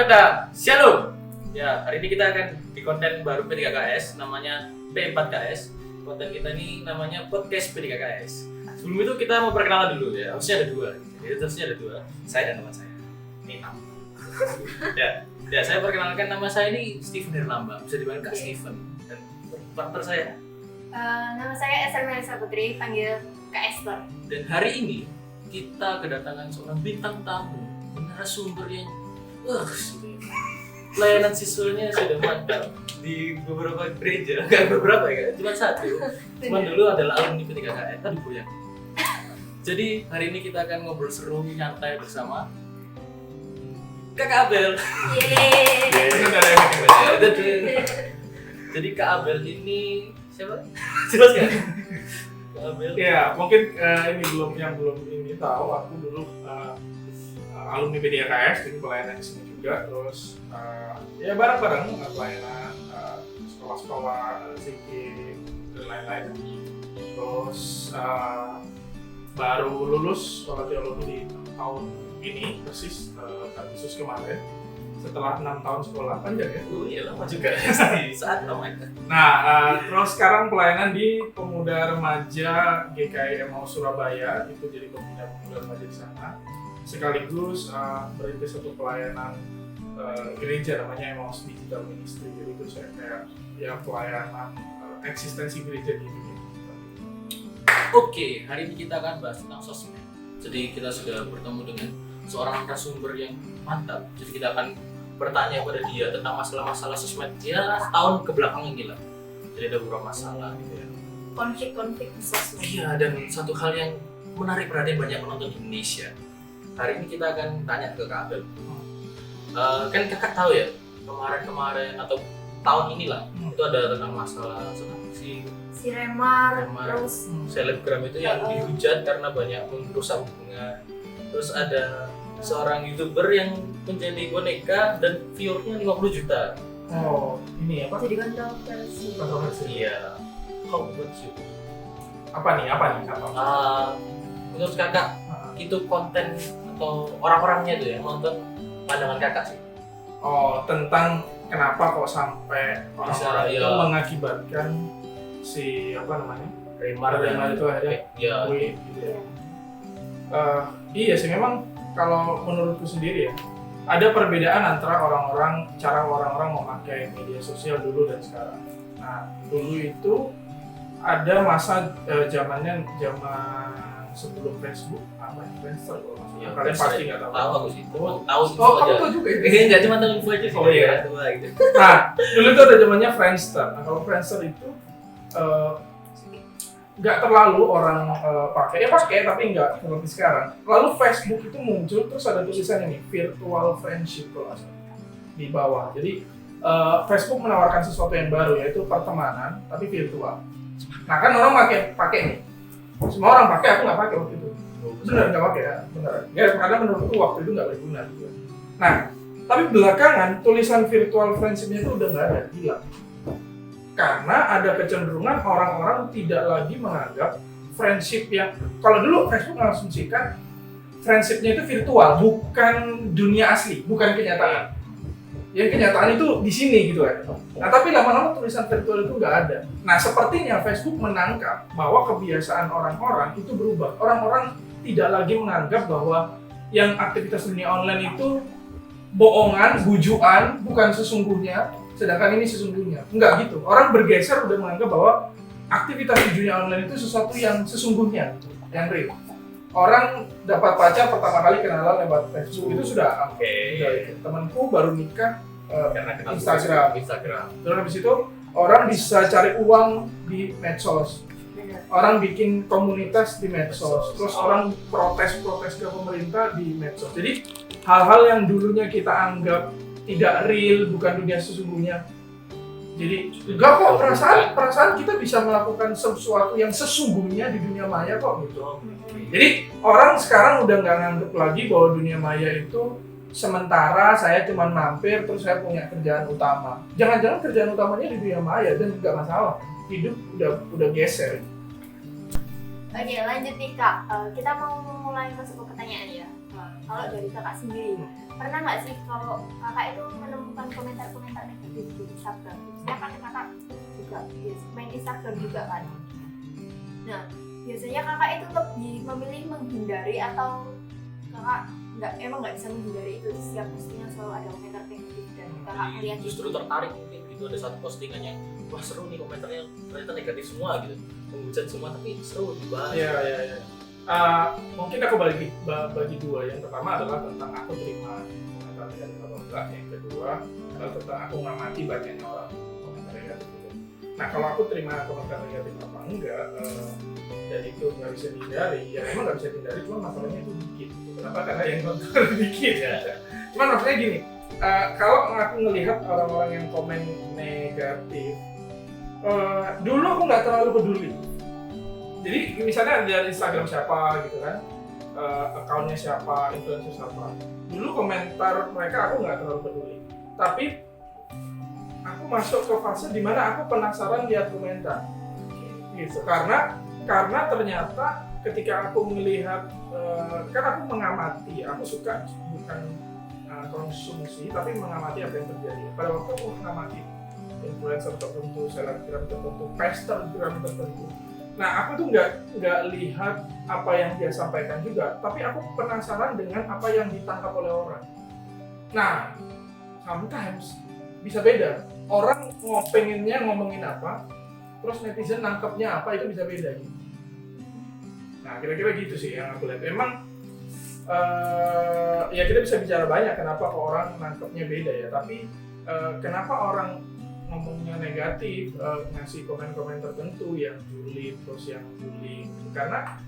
datang, Shalom. Ya, hari ini kita akan di konten baru P3KS, namanya P4KS. Konten kita ini namanya Podcast P3KS. Sebelum itu kita mau perkenalan dulu ya, harusnya ada dua. Saya dan teman saya. Ini nama. Ya, saya perkenalkan nama saya ini Steven Herlambang, bisa dipanggil Kak Steven. Dan partner saya. Nama saya Esther Melisa Putri, panggil Kak Esther. Dan hari ini kita kedatangan seorang bintang tamu, narasumber yang pelayanan siswanya sudah mantap di beberapa gereja, enggak beberapa ya, cuma satu. Cuman dulu adalah alumni P3KS, tadi Bu ya. Jadi hari ini kita akan ngobrol seru, nyantai bersama Kak Abel. Jadi Kak Abel ini siapa? Jelaskan. Kak Abel. Ya, mungkin ini belum ini tahu, aku dulu alumni P3KS, jadi pelayanan di sini juga, terus ya bareng-bareng pelayanan sekolah-sekolah, SIKI dan lain-lain. Terus baru lulus sekolah teologi di tahun ini persis Agustus kemarin, setelah 6 tahun sekolah. Panjang ya? Iya lama juga di saat lama itu. Nah, terus sekarang pelayanan di Pemuda Remaja GKI Emmaus Surabaya, itu jadi pembina pemuda remaja di sana. Sekaligus berintis satu pelayanan gereja namanya Emmaus Digital Ministry. Jadi itu saya kayak ya pelayanan eksistensi gereja di dunia. Oke, hari ini kita akan bahas tentang sosmed. Jadi kita sudah bertemu dengan seorang narasumber yang mantap. Jadi kita akan bertanya pada dia tentang masalah-masalah sosmed ya tahun kebelakang ini lah. Jadi ada beberapa masalah gitu ya. Konflik di sosmed. Iya, dan satu hal yang menarik perhatian banyak penonton di Indonesia. Hari ini kita akan tanya ke Kak Abel. Kan kakak tahu ya, kemarin atau tahun inilah itu ada tentang masalah Si Remar, Remar. terus selebgram itu yang dihujat karena banyak merusak hubungan. Terus ada seorang YouTuber yang menjadi boneka dan viewernya 50 juta. Oh, ini apa? jadi kontroversi. Iya. How about you? Apa nih? Menurut kakak itu konten atau orang-orangnya tuh yang nonton pandangan kakak sih? Oh, tentang kenapa kok sampai orang-orang Bisa, itu ya. mengakibatkan si apa namanya? Remar Remar itu akhirnya ya. quit gitu ya. Iya sih, memang kalau menurutku sendiri ya, ada perbedaan antara cara orang-orang memakai media sosial dulu dan sekarang. Nah, dulu itu ada masa zaman sebelum Facebook, apa ya, Friendster kalau nggak salah. Ya, Kalian pasti nggak tahu. Tahu aku sih. Tahu info Oh, aja. kamu tahu juga ya? Enggak cuma tahu info aja sih. Oh, iya. Tua gitu. Nah, dulu itu ada zamannya Friendster. Nah, kalau Friendster itu nggak terlalu orang pakai tapi nggak seperti sekarang. Lalu Facebook itu muncul, terus ada tulisan ini virtual friendship kalau nggak salah di bawah. Jadi Facebook menawarkan sesuatu yang baru, yaitu pertemanan tapi virtual. Nah, kan orang pakai nih. Semua orang pakai, aku nggak pakai waktu itu. Benar nggak pakai ya, benar. Ya, karena menurutku waktu itu nggak berguna juga. Nah, tapi belakangan tulisan virtual friendship-nya itu udah nggak ada, hilang. Karena ada kecenderungan orang-orang tidak lagi menganggap friendship yang, kalau dulu Facebook mengasumsikan friendship-nya itu virtual, bukan dunia asli, bukan kenyataan. Yang kenyataan itu di sini gitu kan. Nah, tapi lama-lama tulisan virtual itu nggak ada. Nah, sepertinya Facebook menangkap bahwa kebiasaan orang-orang itu berubah. Orang-orang tidak lagi menganggap bahwa yang aktivitas dunia online itu bohongan, bujuan, bukan sesungguhnya, sedangkan ini sesungguhnya. Enggak gitu. Orang bergeser udah menganggap bahwa aktivitas di dunia online itu sesuatu yang sesungguhnya, yang real. Orang dapat pacar pertama kali kenalan lewat Facebook itu sudah temanku baru nikah Karena kenal Instagram. Terus habis itu orang bisa cari uang di medsos. Orang bikin komunitas di medsos. Terus orang protes ke pemerintah di medsos. Jadi hal-hal yang dulunya kita anggap tidak real, bukan dunia sesungguhnya. Jadi enggak kok, perasaan kita bisa melakukan sesuatu yang sesungguhnya di dunia maya kok gitu. Jadi orang sekarang udah nggak nganggep lagi bahwa dunia maya itu sementara saya cuma mampir terus saya punya kerjaan utama. Jangan-jangan kerjaan utamanya di dunia maya dan nggak masalah. Hidup udah geser. Oke, lanjut nih Kak. Kita mau mulai masuk ke pertanyaan ya. semua. Kalau dari kakak sendiri, pernah nggak sih kalau kakak itu menemukan komentar-komentar negatif di Instagram? Saya kan kakak juga main Instagram juga kan. Nah, biasanya kakak itu lebih memilih menghindari atau kakak nggak bisa menghindari itu, setiap postingan selalu ada komentar negatif dan kakak melihat justru tertarik mungkin gitu, ada satu postingannya wah seru nih komentarnya ternyata negatif semua gitu, menghujat semua tapi seru dibahas. Iya. Mungkin aku bagi dua. Yang pertama adalah tentang aku terima komentar negatif atau enggak. Yang kedua adalah tentang aku ngamati banyaknya orang komentar negatif itu. Nah, kalau aku terima komentar negatif apa enggak, dan itu nggak bisa dihindari, ya memang nggak bisa dihindari, cuma masalahnya itu dikit. Kenapa? Karena yang nonton dikit ya. Cuman maksudnya gini, kalau aku melihat orang-orang yang komen negatif, dulu aku nggak terlalu peduli. Jadi misalnya dari Instagram siapa gitu kan, akunnya siapa, influencer siapa, dulu komentar mereka aku nggak terlalu peduli. Tapi aku masuk ke fase dimana aku penasaran lihat komentar, gitu. Karena ternyata ketika aku melihat, kan aku mengamati, aku suka bukan konsumsi, tapi mengamati apa yang terjadi. Pada waktu aku mengamati influencer tertentu, selebgram tertentu, pastergram tertentu. Nah, aku tuh nggak lihat apa yang dia sampaikan juga, tapi aku penasaran dengan apa yang ditangkap oleh orang. Nah, sometimes bisa beda. Orang pengennya ngomongin apa, terus netizen nangkepnya apa, itu bisa beda gitu. Nah, kira-kira gitu sih yang aku lihat. Emang ya kita bisa bicara banyak kenapa orang nangkepnya beda ya, tapi kenapa orang ngomongnya negatif, ngasih komen-komen tertentu yang julid, terus yang bullying, karena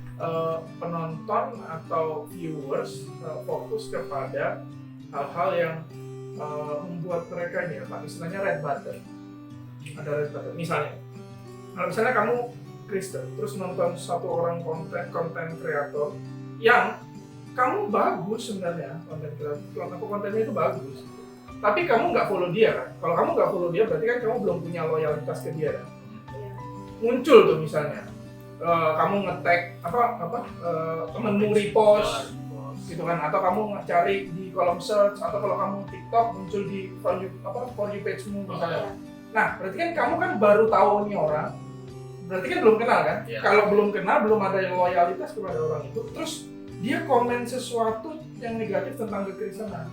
penonton atau viewers fokus kepada hal-hal yang membuat mereka ini apa istilahnya red button. Ada red button. Misalnya kamu Kristen, terus nonton satu orang konten kreator yang kamu bagus sebenarnya, kontennya itu bagus, tapi kamu nggak follow dia kan? Kalau kamu nggak follow dia berarti kan kamu belum punya loyalitas ke dia kan? Muncul tuh misalnya kamu nge-tag temenmu repost gitu kan, atau kamu cari di kolom search, atau kalau kamu TikTok muncul di for you page-mu misalnya. Nah, berarti kan kamu kan baru tahu nih orang, berarti kan belum kenal kan? Kalau belum kenal, belum ada loyalitas kepada orang itu, terus dia komen sesuatu yang negatif tentang kekristenan.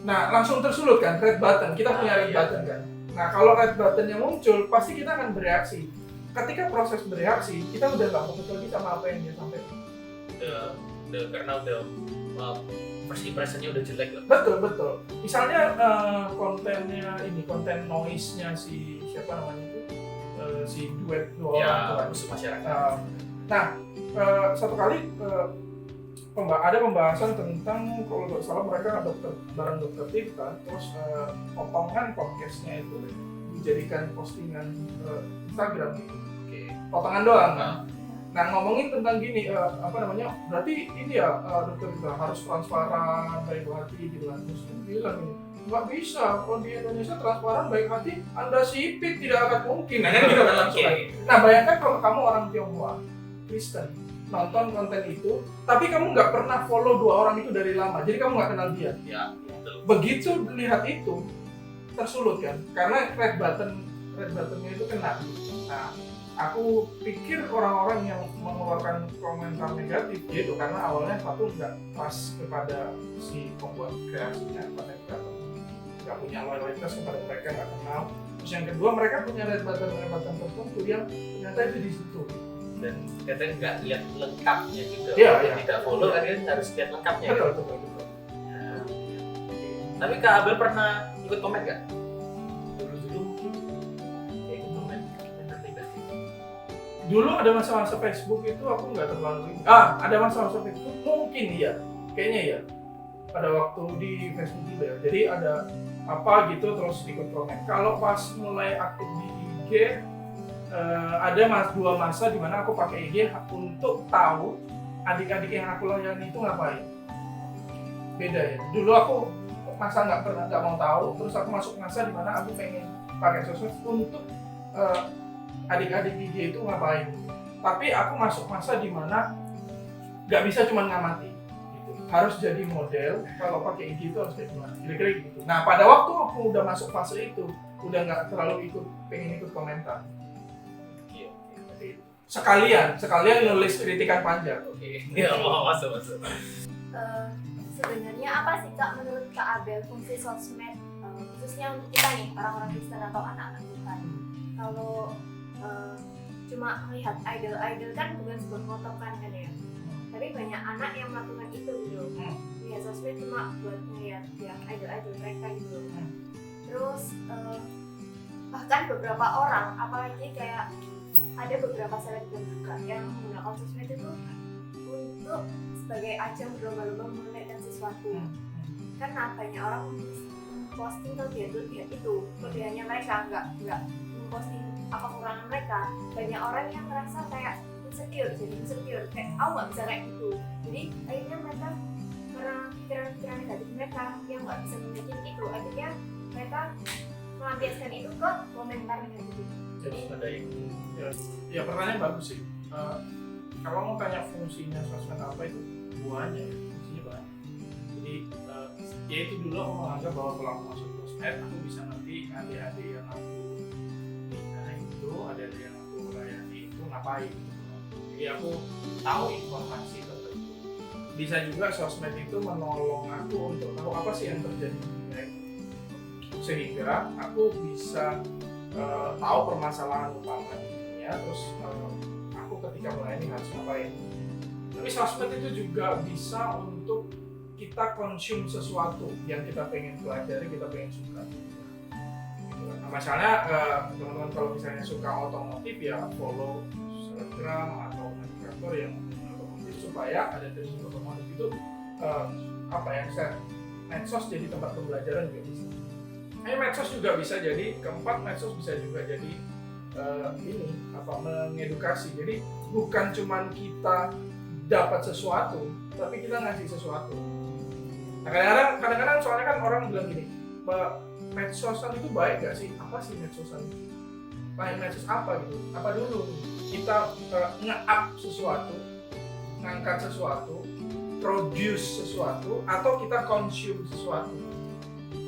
Nah, langsung tersulut kan, red button. Kita punya red button kan. Nah, kalau red buttonnya muncul, pasti kita akan bereaksi. Ketika proses bereaksi, kita udah nggak fokus lagi sama apa yang dia sampaikan. Karena udah first impression-nya udah jelek lah. Betul. Misalnya konten noise-nya si siapa namanya itu, si duet dua orang musuh masyarakat. Satu kali ada pembahasan tentang, kalau nggak salah mereka bareng dokter Tirta, terus potongan podcastnya itu dijadikan postingan Instagram gitu. Potongan doang. Nah, ngomongin tentang gini, berarti ini ya dokter Tirta harus transparan, baik hati gitu kan. Terus bilang ini, nggak bisa, kalau di Indonesia transparan baik hati, Anda sipit tidak akan mungkin. Nah, kan gitu kan langsung. Nah, bayangkan kalau kamu orang Tionghoa, Kristen, nonton konten itu, tapi kamu nggak pernah follow dua orang itu dari lama, jadi kamu nggak kenal dia. Ya, betul. Begitu lihat itu, tersulut kan, karena red buttonnya itu kena. Nah, aku pikir orang-orang yang mengeluarkan komentar negatif gitu karena awalnya satu nggak pas kepada si pembuat kreasinya, konten kreator, nggak punya loyalitas kepada mereka, nggak kenal. Terus yang kedua, mereka punya red button tertentu yang ternyata itu di situ. Dan katanya nggak lihat lengkapnya juga. Tidak follow kan harus lihat lengkapnya. Betul. Nah, tapi Kak Abel pernah ikut komen nggak? Dulu mungkin kayak ikut komen negatif. Dulu ada masa-masa Facebook itu aku nggak terlalu ada masa-masa Facebook mungkin iya, kayaknya ya. Pada waktu di Facebook juga ya. Jadi ada apa gitu terus ikut komen. Kalau pas mulai aktif di IG, ada dua masa di mana aku pakai IG untuk tahu adik-adik yang aku layani itu ngapain. Beda ya. Dulu aku masa nggak mau tahu, terus aku masuk masa di mana aku pengen pakai sosmed untuk adik-adik IG itu ngapain. Tapi aku masuk masa di mana nggak bisa cuma ngamati. harus jadi model, kalau pakai IG itu harus kayak gimana, kira-kira gitu. Nah pada waktu aku udah masuk fase itu, udah nggak terlalu pengen ikut komentar. Oke. Jadi sekalian nulis kritikan panjang. Oke. Ya, masuk. Sebenarnya apa sih Kak menurut Kak Abel fungsi sosmed khususnya untuk kita nih orang-orang Kristen atau anak-anak Tuhan? Kalau cuma melihat idol kan bukan sebuah ngotokan kan ya, tapi banyak anak yang melakukan itu gitu. Ya sosmed cuma buat ngeliat ya idol mereka gitu. Terus bahkan beberapa orang, apalagi kayak ada beberapa selebgram juga yang menggunakan sosmed itu untuk sebagai ajang berlomba-lomba mengenalkan sesuatu. Karena banyak orang posting kelebihan itu, kelebihannya mereka, nggak posting apa kekurangan mereka. Banyak orang yang merasa kayak insecure, kayak aku nggak bisa kayak gitu. Jadi akhirnya mereka karena pikiran-pikiran negatif mereka yang nggak bisa memiliki itu, akhirnya mereka melampiaskan itu ke komentar negatif. Jadi ada itu. Ya pertanyaan bagus sih. Kalau mau tanya fungsinya sosmed apa itu buahnya ya, fungsinya banyak. Jadi ya itu dulu aku menganggap bahwa kalau aku masuk sosmed aku bisa ngerti adik-adik yang aku bina itu, adik-adik yang aku layani itu ngapain gitu. Jadi aku tahu informasi tertentu. Bisa juga sosmed itu menolong aku untuk tahu apa sih yang terjadi di dunia itu, sehingga aku bisa tahu permasalahan utama di dunia, terus aku ketika melayani harus ngapain. Tapi sosmed itu juga bisa untuk kita konsum sesuatu yang kita pengen pelajari, kita pengen suka. Nah, misalnya teman-teman kalau misalnya suka otomotif ya follow Instagram atau kreator yang otomotif supaya ada dari otomotif itu medsos jadi tempat pembelajaran juga bisa. Medsos juga bisa jadi medsos bisa juga jadi mengedukasi. Jadi bukan cuman kita dapat sesuatu, tapi kita ngasih sesuatu. Nah kadang-kadang soalnya kan orang bilang gini, medsosan itu baik gak sih? Apa sih medsosan? Baik medsos apa gitu? Apa dulu kita nge-up sesuatu, ngangkat sesuatu, produce sesuatu, atau kita consume sesuatu?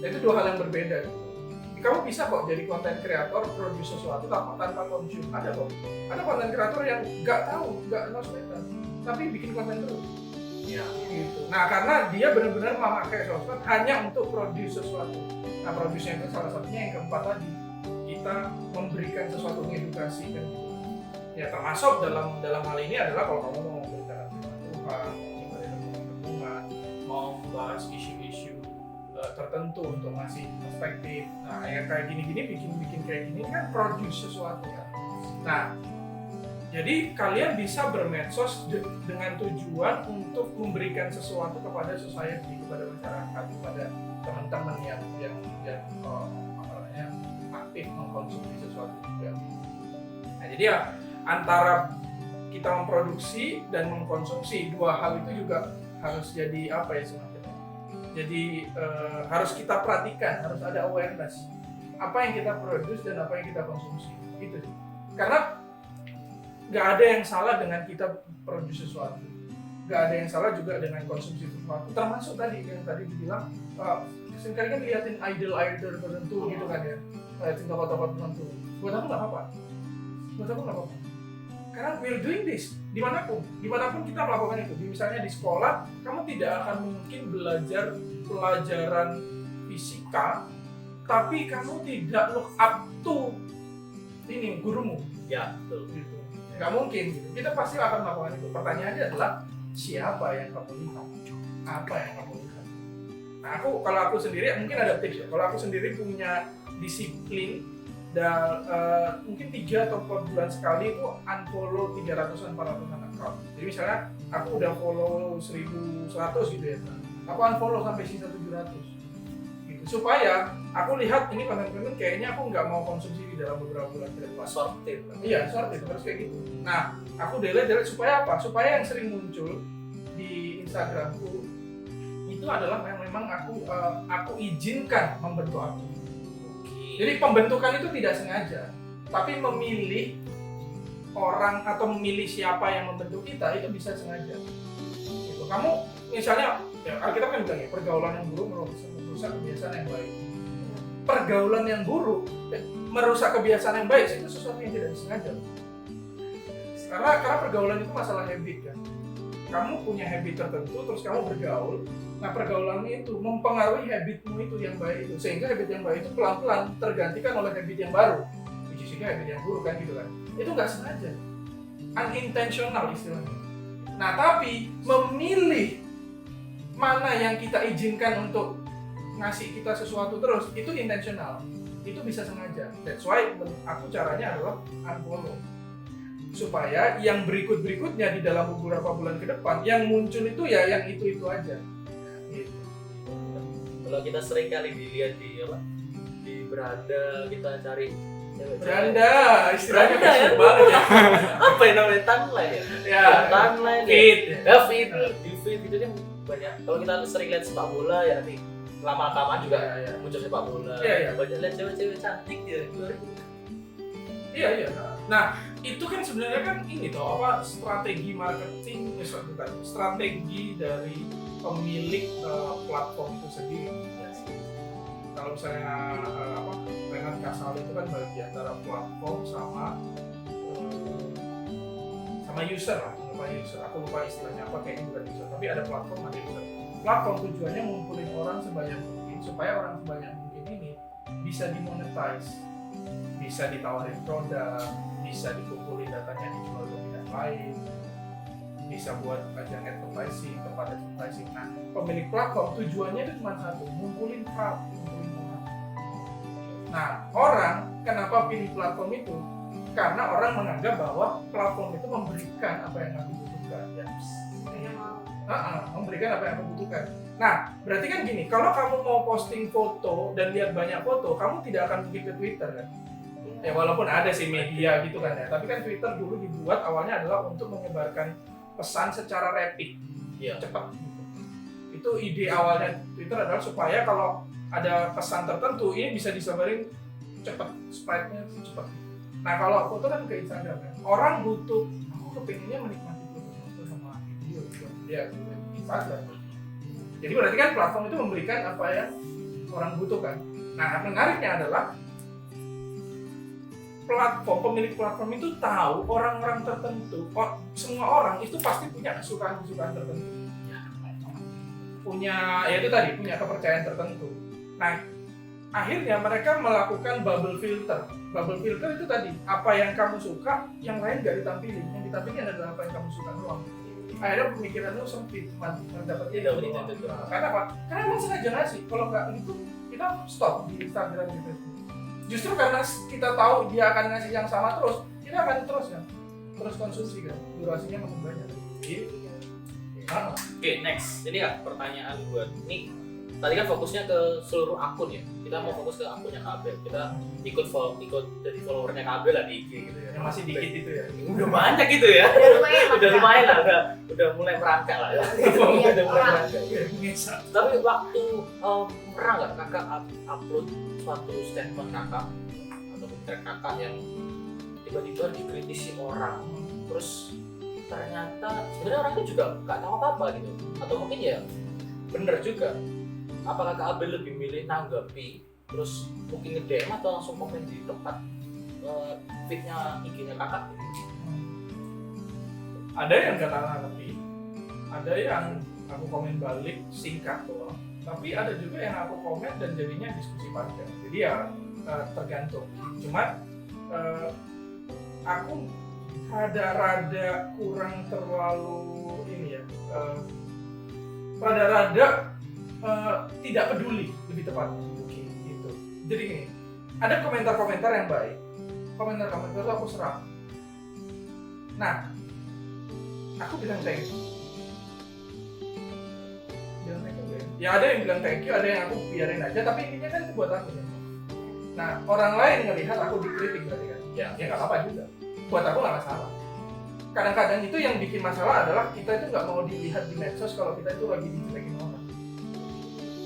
Nah, itu dua hal yang berbeda gitu. Kamu bisa kok jadi konten kreator, produce sesuatu tanpa consume. Ada kok. Ada konten kreator yang nggak tahu, nggak kenal sosmed, tapi bikin konten terus. Ya. Gitu. Nah karena dia benar-benar memakai sosmed hanya untuk produce sesuatu. Nah produce-nya itu salah satunya yang keempat tadi, kita memberikan sesuatu edukasi kan. Ya termasuk dalam hal ini adalah kalau kamu mau memberikan Tuhan, mau membahas isu-isu tertentu untuk ngasih perspektif. Nah, kayak gini-gini bikin kayak gini kan produce sesuatu kan. Nah, jadi kalian bisa bermedsos dengan tujuan untuk memberikan sesuatu kepada society, kepada masyarakat, kepada teman-teman yang aktif mengkonsumsi sesuatu juga. Nah, jadi ya antara kita memproduksi dan mengkonsumsi, dua hal itu juga harus jadi jadi harus kita perhatikan, harus ada awareness apa yang kita produce dan apa yang kita konsumsi gitu sih. Karena nggak ada yang salah dengan kita produce sesuatu, nggak ada yang salah juga dengan konsumsi sesuatu, termasuk tadi yang tadi dibilang seringkali kan liatin idol tertentu gitu kan ya, liatin tokoh-tokoh tertentu. Buat aku nggak apa-apa, karena we're doing this dimanapun kita melakukan itu. Misalnya di sekolah, kamu tidak akan mungkin belajar pelajaran fisika tapi kamu tidak look up to ini gurumu. Ya, betul. Gitu. Nggak mungkin gitu. Kita pasti akan melakukan itu. Pertanyaannya adalah siapa yang kamu lihat, apa yang kamu lihat. Nah kalau aku sendiri mungkin ada tips ya. Kalau aku sendiri punya disiplin dan mungkin 3 atau 4 bulan sekali itu unfollow 300-400 account. Jadi misalnya aku udah follow 1100 gitu ya, aku unfollow sampai sisa 700 gitu, supaya aku lihat ini konten-konten kayaknya aku nggak mau konsumsi di dalam beberapa bulan ke depan. Sorted. Iya, sorted harus kayak gitu. Nah aku delete supaya apa? Supaya yang sering muncul di Instagramku itu adalah yang memang aku izinkan membentuk aku. Jadi pembentukan itu tidak sengaja, tapi memilih orang atau memilih siapa yang membentuk kita itu bisa sengaja. Gitu. Kamu misalnya ya kita kan bilang ya pergaulan yang buruk merusak kebiasaan yang baik. Pergaulan yang buruk merusak kebiasaan yang baik itu sesuatu yang tidak disengaja. Karena pergaulan itu masalah habit kan. Kamu punya habit tertentu terus kamu bergaul. Nah pergaulannya itu mempengaruhi habitmu itu yang baik itu, sehingga habit yang baik itu pelan-pelan tergantikan oleh habit yang baru, sehingga habit yang buruk kan gitu kan. Itu nggak sengaja, unintentional istilahnya. Nah tapi memilih mana yang kita izinkan untuk ngasih kita sesuatu terus itu intentional, itu bisa sengaja. That's why aku caranya adalah unfollow, supaya yang berikutnya di dalam beberapa bulan ke depan yang muncul itu ya yang itu aja. Gitu. Kalau kita sering kali dilihat di beranda kita cari cewek. Beranda, istilahnya Beranda, Facebook ya? banget ya. Apa yang namanya timeline ya? Ya, Timeline feed. ya feed di feed itu kan banyak. Kalau kita sering lihat sepak bola ya nanti lama-kelamaan juga Ya. muncul sepak bola. Iya. Banyak lihat cewek-cewek cantik ya. Iya. Nah, itu kan sebenarnya kan ini toh apa strategi marketing, bukan strategi dari pemilik platform itu sendiri. Kalau misalnya Renat Kasal itu kan bagi antara platform sama user lah, user. Aku lupa istilahnya apa, kayaknya bukan user, tapi ada platform, ada user. Platform tujuannya ngumpulin orang sebanyak mungkin supaya orang sebanyak mungkin ini bisa dimonetize, bisa ditawarin produk, bisa dikumpulin datanya dijual ke pihak lain, bisa buat ajang advertising, tempat advertising. Nah, pemilik platform tujuannya itu cuma satu, ngumpulin crowd, ngumpulin orang. Nah, orang kenapa pilih platform itu? Karena orang menganggap bahwa platform itu memberikan apa yang aku butuhkan. Ya. Memberikan apa yang aku butuhkan. Nah, berarti kan gini, kalau kamu mau posting foto dan lihat banyak foto, kamu tidak akan mungkin ke Twitter kan? Ya walaupun ada sih media gitu kan ya, tapi kan Twitter dulu dibuat awalnya adalah untuk menyebarkan pesan secara rapid, cepat. Itu ide awalnya Twitter adalah supaya kalau ada pesan tertentu ini bisa disebarin cepat, spreadnya cepat. Nah kalau foto kan ke Instagram kan, orang butuh, aku kepinginnya menikmati foto sama video gitu, ya Instagram. Jadi berarti kan platform itu memberikan apa yang orang butuhkan. Nah menariknya adalah pemilik platform itu tahu orang-orang tertentu, semua orang itu pasti punya kesukaan-kesukaan tertentu, punya kepercayaan tertentu. Nah akhirnya mereka melakukan bubble filter. Bubble filter itu tadi, apa yang kamu suka, yang lain nggak ditampilin, yang ditampilin adalah apa yang kamu suka doang. Akhirnya pemikiran lu sempit, mendapatnya itu. Karena apa? Karena emang sengaja ngasih. Kalau nggak gitu, kita stop di Instagram di Facebook. Justru karena kita tahu dia akan ngasih yang sama terus, kita akan terus konsumsi kan, durasinya makin banyak. Oke, next. Ini Kak, pertanyaan buat nih. Tadi kan fokusnya ke seluruh akun ya. Kita mau fokus ke akunnya Kabel. Kita ikut jadi followernya Kabel lah di IG gitu ya. Yang masih dikit itu ya. Udah banyak gitu ya. Udah lumayan lah, udah mulai merangkak lah ya. Udah mulai merangkak. Tapi waktu pernah nggak kakak upload suatu statement kakak atau thread kakak yang tiba-tiba dikritisi orang, terus ternyata sebenarnya orangnya juga nggak tahu apa-apa gitu, atau mungkin ya bener juga, apakah Kak Abel lebih milih nanggapi terus mungkin nge-DM atau langsung komen di tempat feed-nya IG-nya kakak gitu? Ada yang nggak nanggapi, ada yang aku komen balik singkat doang, tapi ada juga yang aku komen dan jadinya diskusi panjang. Jadi ya tergantung. Cuma aku rada-rada kurang terlalu ini ya, rada-rada tidak peduli lebih tepatnya. Gitu. Jadi gini, ada komentar-komentar yang baik, komentar-komentar itu aku serap. Nah, aku bilang thank you. Ya ada yang bilang thank you, ada yang aku biarin aja, tapi intinya kan itu buat aku ya. Nah, orang lain ngelihat aku dikritik berarti kan, ya nggak apa-apa juga. Buat aku nggak masalah. Kadang-kadang itu yang bikin masalah adalah kita itu nggak mau dilihat di medsos kalau kita itu lagi dijelekin orang.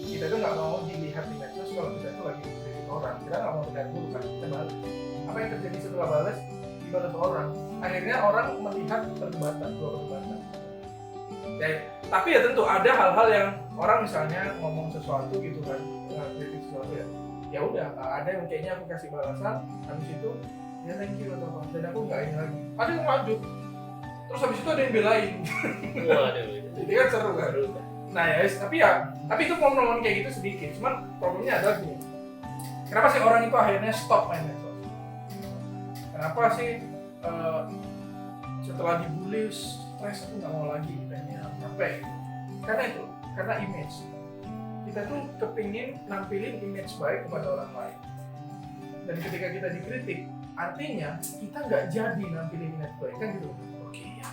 Kita itu nggak mau dilihat di medsos kalau kita itu lagi dijelekin orang. Kita nggak mau terlihat buruk kan, kita balas. Apa yang terjadi setelah balas? Dibalas orang. Akhirnya orang melihat perdebatan, dua perdebatan. Ya, Tapi ya tentu ada hal-hal yang orang misalnya ngomong sesuatu gitu kan, kritik sesuatu ya. Ya udah, ada yang kayaknya aku kasih balasan, habis itu ya thank you atau apa, dan aku nggak ini lagi. Ada yang lanjut, terus habis itu ada yang belain. Waduh. Jadi kan seru kan. Nah ya, tapi itu momen-momen kayak gitu sedikit. Cuman problemnya adalah gini. Kenapa sih orang itu akhirnya stop main medsos? Kenapa sih setelah dibully stres aku nggak mau lagi kayaknya capek? Karena image. Kita tuh kepingin nampilin image baik kepada orang lain. Dan ketika kita dikritik, artinya kita nggak jadi nampilin image baik kan gitu. Oke ya.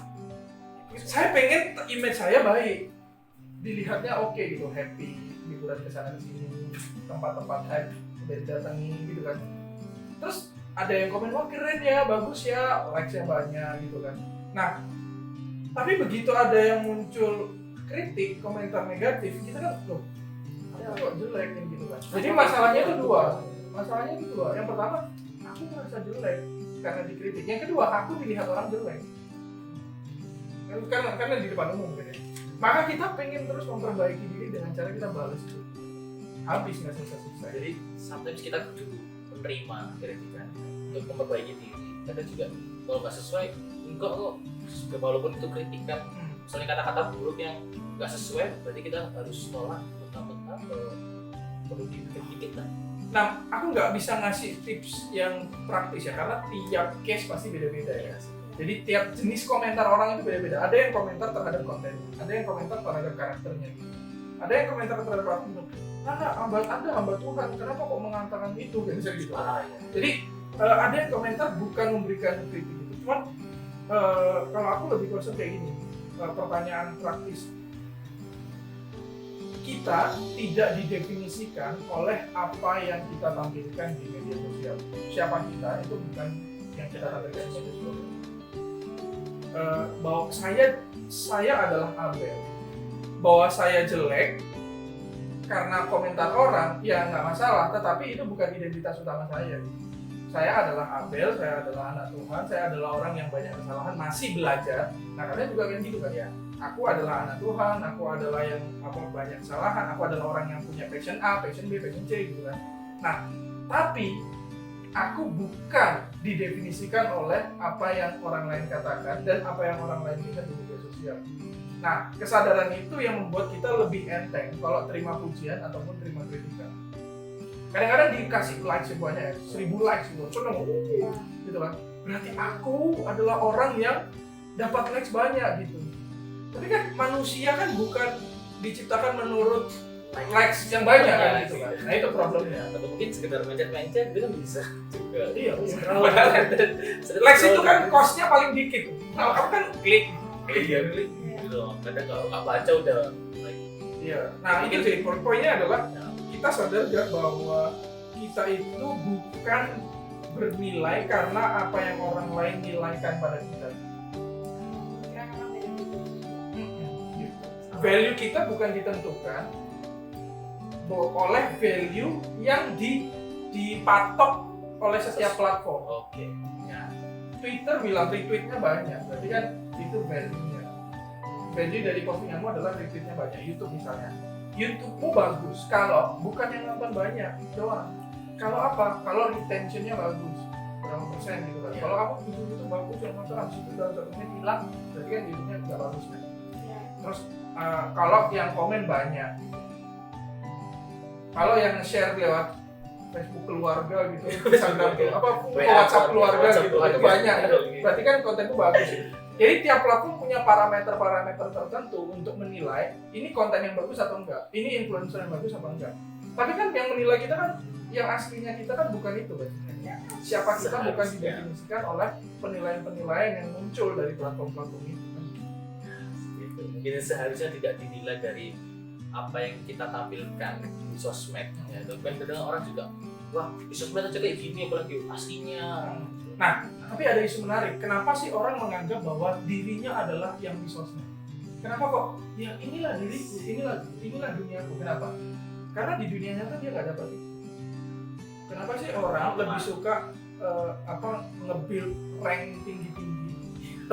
Saya pengen image saya baik, dilihatnya oke gitu, happy, liburan ke sana ke sini, tempat-tempat hype udah didatangi gitu kan. Terus ada yang komen, wah keren ya, bagus ya, likes-nya banyak gitu kan. Nah, tapi begitu ada yang muncul kritik, komentar negatif, kita kan loh, aku kok jelek gitu kan. Jadi masalahnya itu dua. Yang pertama, aku merasa jelek karena dikritik. Yang kedua, aku dilihat orang jelek. Karena di depan umum gitu ya. Maka kita pengen terus memperbaiki diri dengan cara kita balas itu. Habis nggak selesai. Jadi sometimes kita kudu menerima kritikan untuk memperbaiki diri. Kadang juga kalau nggak sesuai, enggak kok. Walaupun itu kritikan, misalnya kata-kata buruk yang nggak sesuai, berarti kita harus tolak mentah-mentah atau perlu dikit-dikit lah. Nah, aku nggak bisa ngasih tips yang praktis ya, karena tiap case pasti beda-beda ya. Jadi tiap jenis komentar orang itu beda-beda. Ada yang komentar terhadap konten, ada yang komentar terhadap karakternya, ada yang komentar terhadap akun. Anda hamba Tuhan, kenapa kok mengatakan itu? Gitu. Jadi ada yang komentar bukan memberikan kritik itu. Cuman kalau aku lebih concern kayak gini, pertanyaan praktis. Kita tidak didefinisikan oleh apa yang kita tampilkan di media sosial. Siapa kita itu bukan yang kita tampilkan di media sosial. Bahwa saya adalah Abel, bahwa saya jelek karena komentar orang ya nggak masalah, tetapi itu bukan identitas utama saya. Saya adalah Abel, saya adalah anak Tuhan, saya adalah orang yang banyak kesalahan, masih belajar. Nah kalian juga kan gitu kan ya, aku adalah anak Tuhan, aku adalah yang banyak kesalahan, aku adalah orang yang punya passion A, passion B, passion C gitu kan. Nah tapi aku bukan didefinisikan oleh apa yang orang lain katakan dan apa yang orang lain lihat di media sosial. Nah, kesadaran itu yang membuat kita lebih enteng kalau terima pujian ataupun terima kritikan. Kadang-kadang dikasih likes semuanya ya, 1000 likes gitu, seneng gitu kan. Berarti aku adalah orang yang dapat likes banyak gitu. Tapi kan manusia kan bukan diciptakan menurut likes yang banyak kan gitu kan. Nah itu problemnya. Atau mungkin sekedar mencet-mencet itu kan bisa juga. Iya. Likes itu kan cost-nya paling dikit. Nah, kamu kan klik klik gitu. Kadang kalau nggak baca udah like. Iya. Nah itu jadi poinnya adalah kita sadar gak bahwa kita itu bukan bernilai karena apa yang orang lain nilaikan pada kita. Value kita bukan ditentukan oleh value yang dipatok oleh setiap platform. Oke. Ya. Twitter bilang retweetnya banyak, berarti kan itu value-nya. Value dari postinganmu adalah retweetnya banyak. YouTube misalnya, YouTube-mu bagus kalau bukan yang nonton banyak doang. Kalau apa? Kalau retention-nya bagus, berapa persen gitu kan. Kalau aku YouTube itu bagus, yang nonton habis itu dalam 1 menit hilang, berarti kan YouTube-nya nggak bagus kan. Terus kalau yang komen banyak, kalau yang share lewat Facebook keluarga gitu, Instagram WhatsApp keluarga gitu, itu banyak. Berarti kan kontenku bagus. Jadi tiap platform punya parameter-parameter tertentu untuk menilai ini konten yang bagus atau enggak, ini influencer yang bagus apa enggak. Tapi kan yang menilai kita kan, yang aslinya kita kan bukan itu kan. Siapa kita bukan didefinisikan oleh penilaian-penilaian yang muncul dari platform-platform itu. Mungkin seharusnya tidak dinilai dari apa yang kita tampilkan di sosmed. Ya, itu kan kadang orang juga, wah di sosmed aja kayak gini, apalagi aslinya. Nah, tapi ada isu menarik. Kenapa sih orang menganggap bahwa dirinya adalah yang di sosmed? Kenapa kok? Ya inilah diriku, inilah duniaku. Kenapa? Karena di dunia nyata dia nggak dapat itu. Kenapa sih orang lebih suka nge-build rank tinggi-tinggi?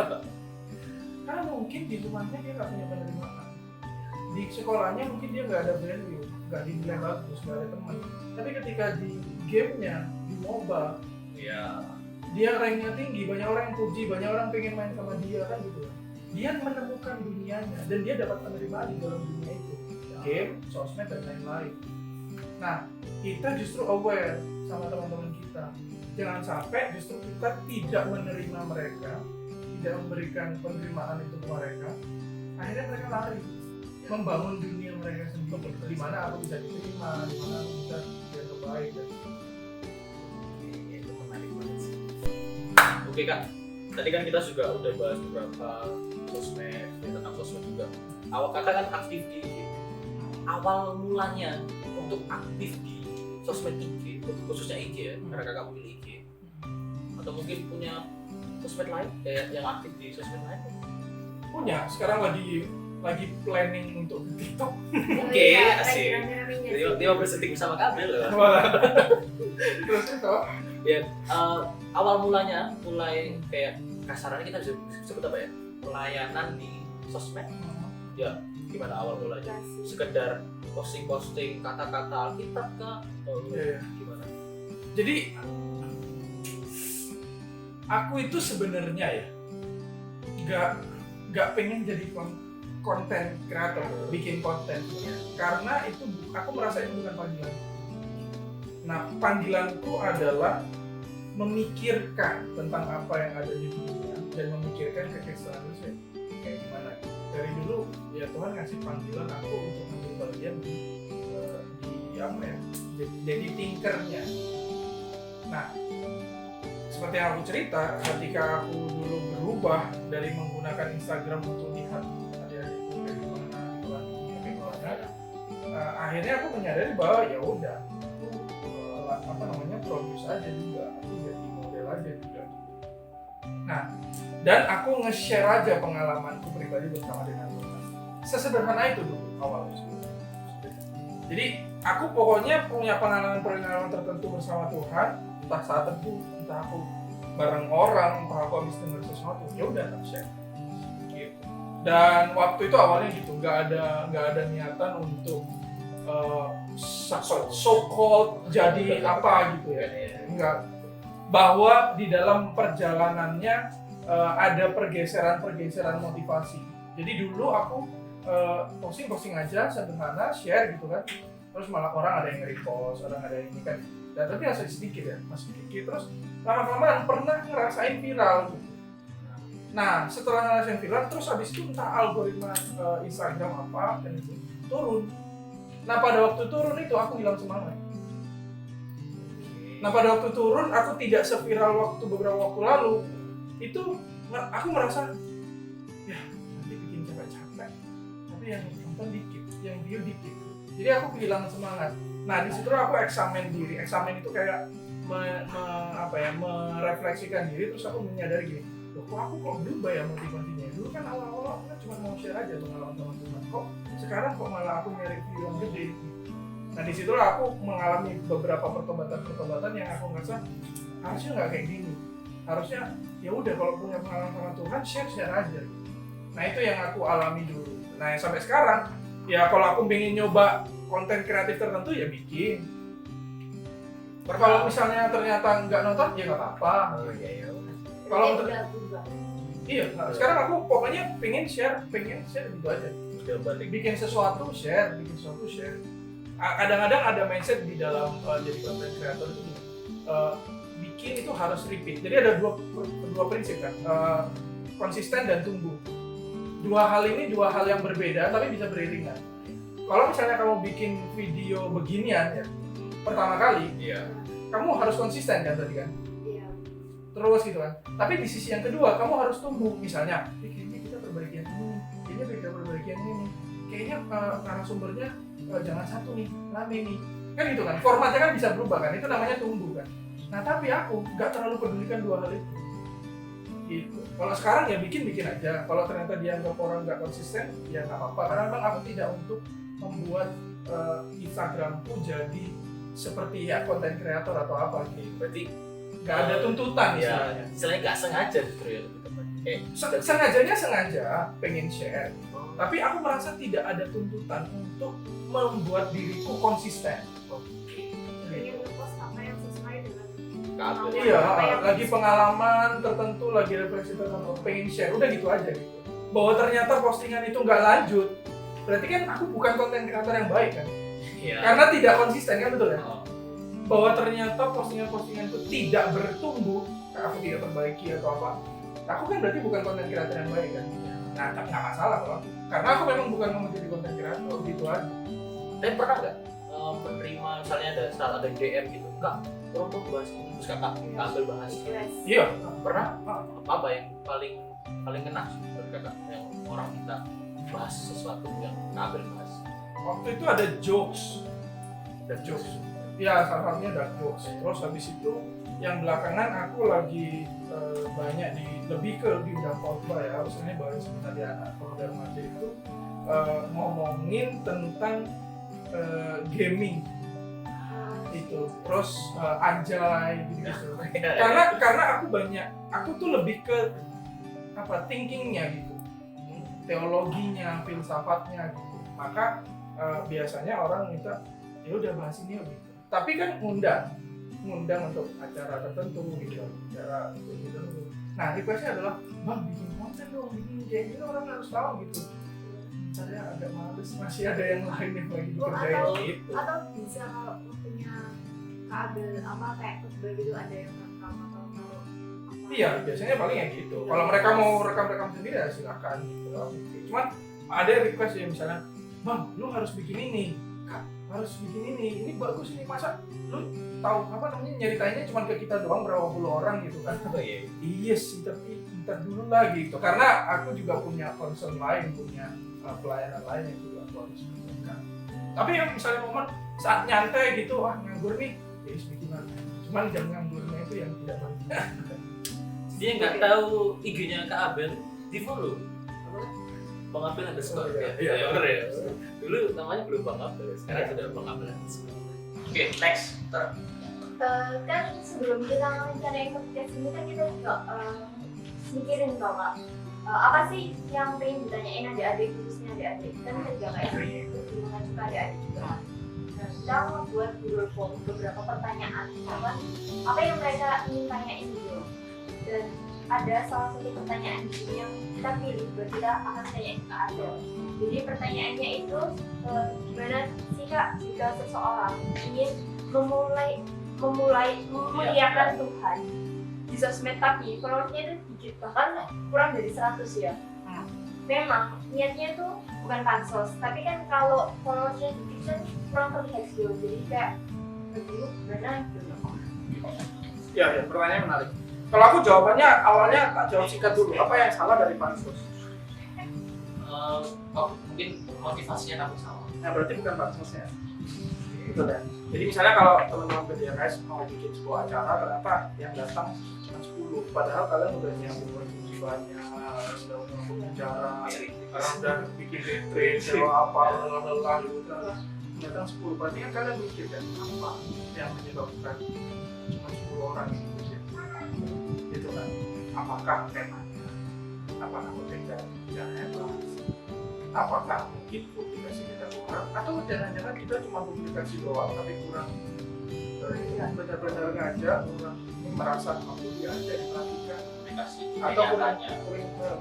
Karena mungkin di rumahnya dia nggak punya penerimaan. di sekolahnya mungkin dia nggak ada value, nggak dinilai bagus, nggak ada teman. Tapi ketika di gamenya, di MOBA, Iya. dia ranknya tinggi, banyak orang yang puji, banyak orang pengen main sama dia kan gitu. Dia menemukan dunianya dan dia dapat penerimaan di dalam dunia itu, game, sosmed dan lain-lain. Nah, kita justru aware sama teman-teman kita. Jangan sampai justru kita tidak menerima mereka, tidak memberikan penerimaan itu ke mereka. Akhirnya mereka lari membangun dunia mereka sendiri. Di mana aku bisa diterima, di mana aku bisa dianggap baik. Itu menarik banget sih. Oke Kak, tadi kan kita juga udah bahas beberapa sosmed, tentang sosmed juga. Awal Kakak kan aktif di IG. Awal mulanya untuk aktif di sosmed IG, khususnya IG ya, karena Kakak memilih IG. Atau mungkin punya sosmed lain, kayak yang aktif di sosmed lain? Punya, sekarang lagi planning untuk TikTok. Oke, Iya, asik. lagi rame-ramenya sih. Dia bersetting bersama kabel loh. Terus itu Ya, awal mulanya mulai kayak kasarannya kita bisa sebut apa ya, pelayanan di sosmed. Ya, gimana awal mulanya? Sekedar posting kata-kata Alkitab kah? Atau Iya. gimana? Jadi aku itu sebenarnya ya nggak pengen jadi konten kreator, bikin konten, karena itu aku merasa itu bukan panggilan. Nah, panggilanku adalah memikirkan tentang apa yang ada di dunia dan memikirkan kekesahannya kayak gimana. Dari dulu ya Tuhan ngasih panggilan aku untuk menjadi bagian di apa ya, jadi tinkernya. Nah, seperti yang aku cerita, ketika aku dulu berubah dari menggunakan Instagram untuk lihat adik-adikku kayak gimana, Tuhan kayak gimana, akhirnya aku menyadari bahwa ya udah, aku produce aja juga, aku jadi model aja juga. Nah, dan aku nge-share aja pengalamanku pribadi bersama dengan Tuhan. Sesederhana itu dulu awalnya. Jadi aku pokoknya punya pengalaman tertentu bersama Tuhan, entah saat teduh, entah aku bareng orang, entah aku habis dengar sesuatu, ya udah tak share. Gitu. Dan waktu itu awalnya gitu, nggak ada niatan untuk so called jadi apa gitu ya, enggak. Bahwa di dalam perjalanannya ada pergeseran motivasi. Jadi dulu aku posting aja sederhana, share gitu kan, terus malah orang ada yang nge-repost, orang ada yang ini kan, dan tapi masih sedikit ya, masih sedikit. Terus lama-lama pernah ngerasain viral gitu. Nah, setelah ngerasain viral, terus habis itu entah algoritma Instagram apa dan itu turun. Nah, pada waktu turun itu aku hilang semangat. Nah, pada waktu turun aku tidak seviral waktu beberapa waktu lalu. Itu aku merasa ya nanti bikin capek-capek, tapi yang nonton dikit, yang view dikit. Jadi aku kehilangan semangat. Nah, di situ aku eksamen diri. Eksamen itu kayak merefleksikan diri, terus aku menyadari gini, loh kok aku berubah ya motivasinya. Dulu kan awal-awal aku kan cuma mau share aja pengalaman teman-teman. Kok sekarang malah aku nyari view yang gede. Nah, disitulah aku mengalami beberapa pertobatan yang aku ngerasa harusnya nggak kayak gini. Harusnya ya udah kalau punya pengalaman sama Tuhan share aja. Nah, itu yang aku alami dulu. Nah, yang sampai sekarang ya kalau aku pengen nyoba konten kreatif tertentu ya bikin. Kalau misalnya ternyata nggak nonton ya nggak apa-apa. Oh iya. Kalau udah berubah. iya, nah, sekarang aku pokoknya pengen share gitu aja. Udah balik. Bikin sesuatu share. Kadang-kadang ada mindset di dalam jadi content creator itu bikin itu harus repeat. Jadi ada dua prinsip kan, konsisten dan tumbuh. Dua hal yang berbeda tapi bisa beriringan. Kalau misalnya kamu bikin video beginian ya, pertama kali, Iya. kamu harus konsisten kan tadi kan, Iya. terus gitu kan. Tapi di sisi yang kedua kamu harus tumbuh. Misalnya, kayaknya kita perbaiki yang ini, kayaknya kita perbaiki yang ini, kayaknya narasumbernya jangan satu nih, rame nih, kan gitu kan. Formatnya kan bisa berubah kan, itu namanya tumbuh kan. Nah, tapi aku nggak terlalu pedulikan dua hal itu. Gitu. Kalau sekarang ya bikin aja. Kalau ternyata dianggap orang nggak konsisten, ya nggak apa-apa. Karena memang aku tidak untuk membuat Instagramku jadi seperti ya konten kreator atau apa gitu. Berarti Nggak ada tuntutan ya, istilahnya. istilahnya nggak sengaja justru ya lebih tepatnya. Sengajanya sengaja pengen share. Tapi aku merasa tidak ada tuntutan untuk membuat diriku konsisten. Ingin ngepost apa yang sesuai dengan Kabel. Iya, apa yang lagi pengalaman tertentu, lagi refleksi tertentu, pengen share, udah gitu aja gitu. Bahwa ternyata postingan itu nggak lanjut, berarti kan aku bukan konten kreator yang baik kan? Iya. Karena tidak konsisten kan, betul ya? Oh. Bahwa ternyata postingan-postingan itu tidak bertumbuh, aku tidak perbaiki atau apa, aku kan berarti bukan konten kreator yang baik kan? Nah, tapi nggak masalah kalau aku, karena aku memang bukan mau menjadi konten kreator gitu aja. Tapi pernah nggak menerima misalnya ada saat ada DM gitu, Kak, tolong dong bahas ini, terus kakak ambil bahas. Yes. Iya, Pernah apa yang paling kena sih dari kakak yang orang minta bahas sesuatu yang ambil bahas? waktu itu ada jokes. Ya, salah satunya dark jokes. Terus habis itu yang belakangan aku lagi banyak lebih ke bidang khotbah ya, harusnya bahas tadi anak pemuda remaja itu ngomongin tentang gaming itu, terus anjay gitu. Karena aku tuh lebih ke apa, thinkingnya gitu, teologinya, filsafatnya gitu. Maka biasanya orang minta ya udah bahas ini gitu. Tapi kan ngundang untuk acara tertentu gitu, acara gitu. Nah, requestnya adalah, bang bikin konten dong, bikin kayak gini orang harus tahu gitu. Saya agak males, masih ada yang lain yang lagi dikerjain gitu. Atau bisa kalau punya kabel apa kayak khotbah gitu, ada yang rekam atau apa. Iya, biasanya paling yang gitu. Kalau mereka mau rekam sendiri ya silakan gitu. Cuman ada request ya misalnya, bang, lu harus bikin ini, kak, harus bikin ini bagus ini, masa lu tahu apa namanya nyeritainnya cuma ke kita doang berapa puluh orang gitu kan? Oh iya. Iya sih, tapi ntar dulu lah gitu. Karena aku juga punya concern lain, punya pelayanan lain yang juga aku harus kerjakan. Tapi yang misalnya momen saat nyantai gitu, nganggur nih, ya bikin aja. Cuman jangan nganggurnya itu yang tidak baik. Dia nggak tahu IG-nya Kak Abel, di follow. Bang Abel underscore. Iya, bener ya. Dulu namanya belum Bang Abel, sekarang sudah Bang Abel underscore. Oke, next. Kan sebelum kita rencanain podcast ini kan kita juga mikirin Kak, apa sih yang pengen ditanyain adik-adik, khususnya adik-adik kan kerja kayak gitu, gimana juga adik-adik juga. Nah, kita membuat Google Form beberapa pertanyaan, apa yang mereka ingin tanyain gitu. Dan ada salah satu pertanyaan di sini yang kita pilih buat kita akan tanyain ke Adel. Jadi pertanyaannya itu gimana sih Kak jika seseorang ingin memulai memuliakan Tuhan di sosmed, tapi followersnya itu dikit, bahkan kurang dari 100 ya. Memang niatnya tuh bukan pansos, tapi kan kalau followersnya dikit kan kurang terlihat gitu. Jadi kayak begitu gimana gitu. Ya, pertanyaan menarik. Kalau aku jawabannya awalnya tak jawab singkat dulu. Apa yang salah dari pansus? Mungkin motivasinya takut sama. Nah, berarti bukan pansusnya. Betul ya. Jadi misalnya kalau teman-teman PDRS mau bikin sebuah acara, ternyata yang datang cuma 10. Padahal kalian udah nyiapin produksi banyak, udah bicara, kalian udah bikin retreat, sewa apa, lelah gitu kan. Datang 10. Berarti kan kalian mikir kan apa yang menyebabkan cuma 10 orang ini gitu kan? Apakah temanya? Apakah perbedaan bahas? Apakah mungkin publikasi kita kurang? Atau jangan-jangan kita cuma publikasi doang tapi kurang benar-benar ngajak, kurang merasa mampu diajak, diperhatikan, Aplikasi atau nyatanya.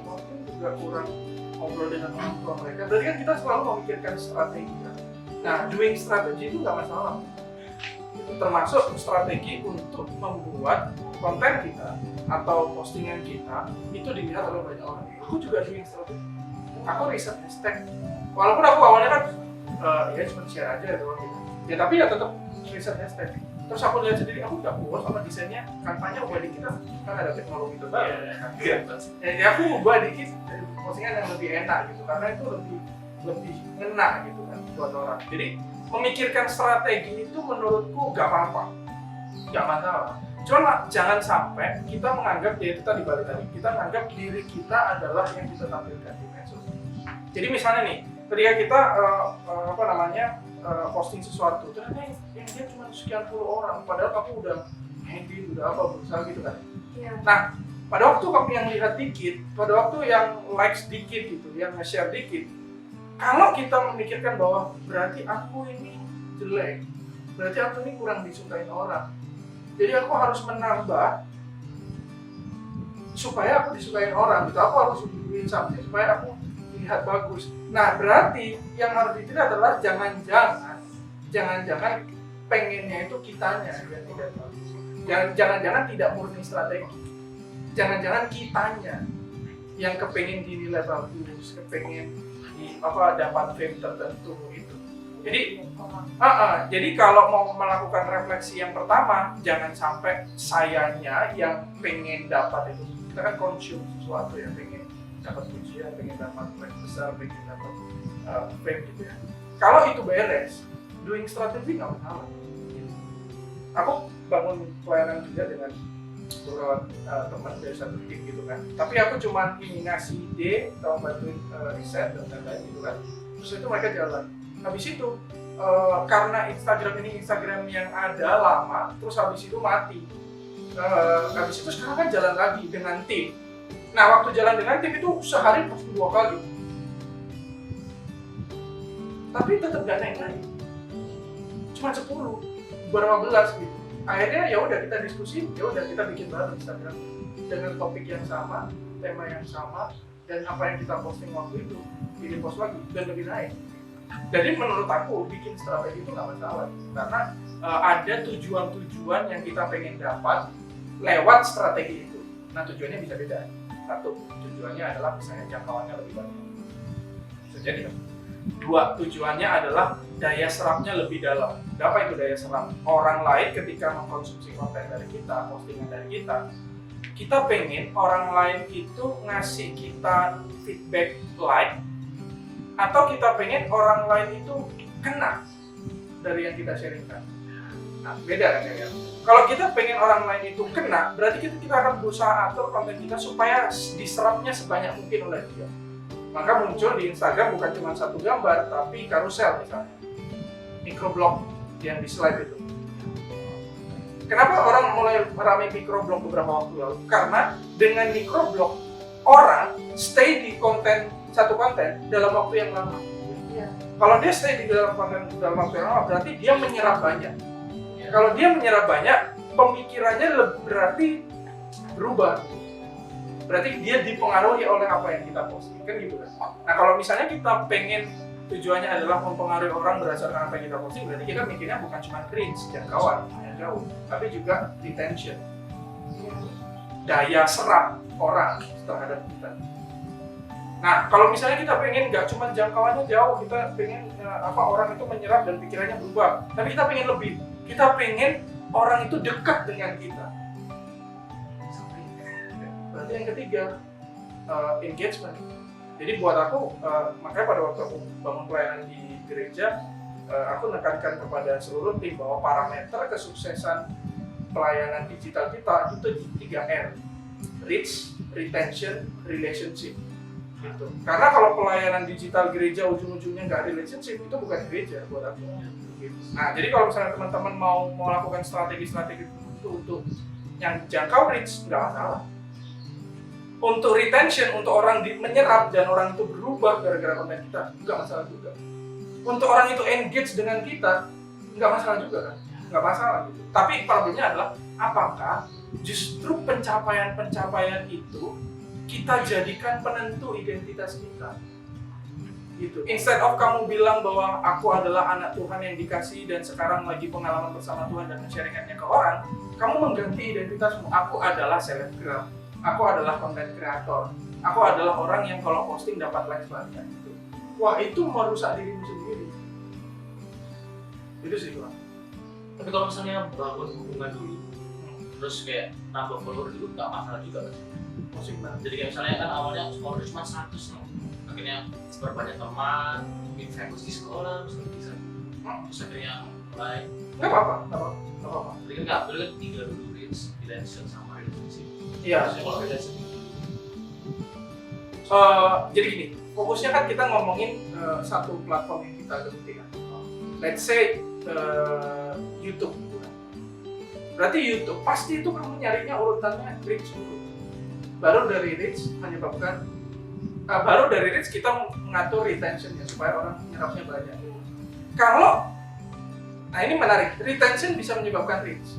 mungkin juga kurang ngobrol dengan orang tua mereka. Berarti kan kita selalu memikirkan strategi kan? Nah, doing strategi itu nggak masalah, termasuk strategi untuk membuat konten kita atau postingan kita itu dilihat oleh banyak orang. Aku juga doing strategi. Aku riset hashtag, walaupun aku awalnya kan ya cuma share aja doang gitu. Ya tapi ya tetap riset hashtag. Terus aku lihat sendiri, aku udah puas sama desainnya, kampanye ubah dikit kan ada teknologi terbaru. Ya aku ubah dikit postingan yang lebih enak gitu, karena itu lebih ngena gitu kan buat orang. Jadi memikirkan strategi itu menurutku gak apa-apa, gak masalah. Cuma jangan sampai kita menganggap, ya itu tadi balik tadi, kita menganggap diri kita adalah yang kita tampilkan di medsos. Jadi misalnya nih, ketika kita posting sesuatu, ternyata yang dia cuma sekian puluh orang, padahal kamu udah handle, udah apa berusaha gitu kan. Iya. Nah, pada waktu kamu yang lihat dikit, pada waktu yang likes dikit gitu, yang nge-share dikit, Kalau kita memikirkan bahwa berarti aku ini jelek, berarti aku ini kurang disukain orang, jadi aku harus menambah supaya aku disukain orang gitu, aku harus bikin something supaya aku dilihat bagus. Nah berarti yang harus dilihat adalah jangan-jangan pengennya itu kitanya yang tidak bagus. Jangan-jangan tidak murni strategi, jangan-jangan kitanya yang kepengen dinilai bagus, kepengen dapat fame tertentu itu. Jadi kalau mau melakukan refleksi yang pertama, jangan sampai sayanya yang pengen dapat itu. Kita kan konsum sesuatu yang pengen dapat pujian, pengen dapat like besar, pengen dapat fame gitu ya. Kalau itu beres, doing strategi nggak masalah. Aku bangun pelayanan juga dengan beberapa teman dari satu tim gitu kan. Tapi aku cuma ini ngasih ide, atau bantuin riset dan lain-lain gitu kan. Terus itu mereka jalan. Habis itu karena Instagram ini Instagram yang ada lama, terus habis itu mati. Habis itu sekarang kan jalan lagi dengan tim. Nah waktu jalan dengan tim itu sehari pasti 2 kali. Tapi tetap gak naik. Cuma 10, berapa belas gitu. Akhirnya ya udah kita diskusi, ya udah kita bikin baru Instagram dengan topik yang sama, tema yang sama, dan apa yang kita posting waktu itu di post lagi dan lebih naik. Jadi menurut aku bikin strategi itu nggak masalah, karena ada tujuan-tujuan yang kita pengen dapat lewat strategi itu. Nah tujuannya bisa beda. Satu, tujuannya adalah misalnya jangkauannya lebih banyak. Bisa jadi kan? 2, tujuannya adalah daya serapnya lebih dalam. Apa itu daya serap? Orang lain ketika mengkonsumsi konten dari kita, postingan dari kita pengen orang lain itu ngasih kita feedback like, atau kita pengen orang lain itu kena dari yang kita sharingkan. Nah, beda kan ya. Kalau kita pengen orang lain itu kena, berarti kita akan berusaha atur konten kita supaya diserapnya sebanyak mungkin oleh dia. Maka muncul di Instagram bukan cuma satu gambar, tapi karusel misalnya, microblog yang di slide itu. Kenapa orang mulai ramai microblog beberapa waktu lalu? Karena dengan microblog orang stay di satu konten dalam waktu yang lama. Ya. Kalau dia stay di dalam konten dalam waktu yang lama, berarti dia menyerap banyak. Ya. Kalau dia menyerap banyak, pemikirannya berarti berubah. Berarti dia dipengaruhi oleh apa yang kita posting, kan gitu kan? Nah kalau misalnya kita pengen tujuannya adalah mempengaruhi orang berdasarkan apa yang kita posting, berarti kita mikirnya bukan cuma reach, jangkauan yang jauh, tapi juga retention, daya serap orang terhadap kita. Nah kalau misalnya kita pengen nggak cuma jangkauannya jauh, kita pengen orang itu menyerap dan pikirannya berubah, tapi kita pengen lebih, kita pengen orang itu dekat dengan kita. Berarti yang ketiga, engagement. Jadi buat aku, makanya pada waktu aku bangun pelayanan di gereja, aku menekankan kepada seluruh tim bahwa parameter kesuksesan pelayanan digital kita itu 3R. Reach, retention, relationship. Gitu. Karena kalau pelayanan digital gereja ujung-ujungnya nggak relationship, itu bukan gereja buat aku. Gitu. Nah, jadi kalau misalnya teman-teman mau lakukan strategi-strategi itu untuk yang jangkau reach, nggak masalah. Untuk retention, untuk orang menyerap dan orang itu berubah gara-gara konten kita, nggak masalah juga. Untuk orang itu engage dengan kita, nggak masalah juga kan? Nggak masalah gitu. Tapi problemnya adalah, apakah justru pencapaian-pencapaian itu kita jadikan penentu identitas kita? Gitu. Instead of kamu bilang bahwa aku adalah anak Tuhan yang dikasih dan sekarang lagi pengalaman bersama Tuhan dan men-sharingkannya ke orang, kamu mengganti identitasmu. Aku adalah selebgram. Aku adalah content creator. Aku adalah orang yang kalau posting dapat likes banyak. Gitu. Wah, itu merusak dirimu sendiri. Itu sih Bang. Tapi kalau misalnya bangun hubungan dulu, terus kayak nambah follower dulu, nggak masalah juga kan? Jadi kayak misalnya kan awalnya follower cuma 100 nih, akhirnya berbanyak teman, mungkin fokus di sekolah, terus akhirnya mulai. Nggak apa-apa. Jadi kan nggak boleh kan 3 dulu, reach, retention sama relationship. Iya. Jadi gini, fokusnya kan kita ngomongin satu platform yang kita geluti kan. Let's say YouTube gitu kan. Berarti YouTube pasti itu kamu nyarinya urutannya reach dulu. Baru dari reach menyebabkan baru dari reach kita mengatur retentionnya supaya orang nyerapnya banyak. Kalau, nah ini menarik, retention bisa menyebabkan reach.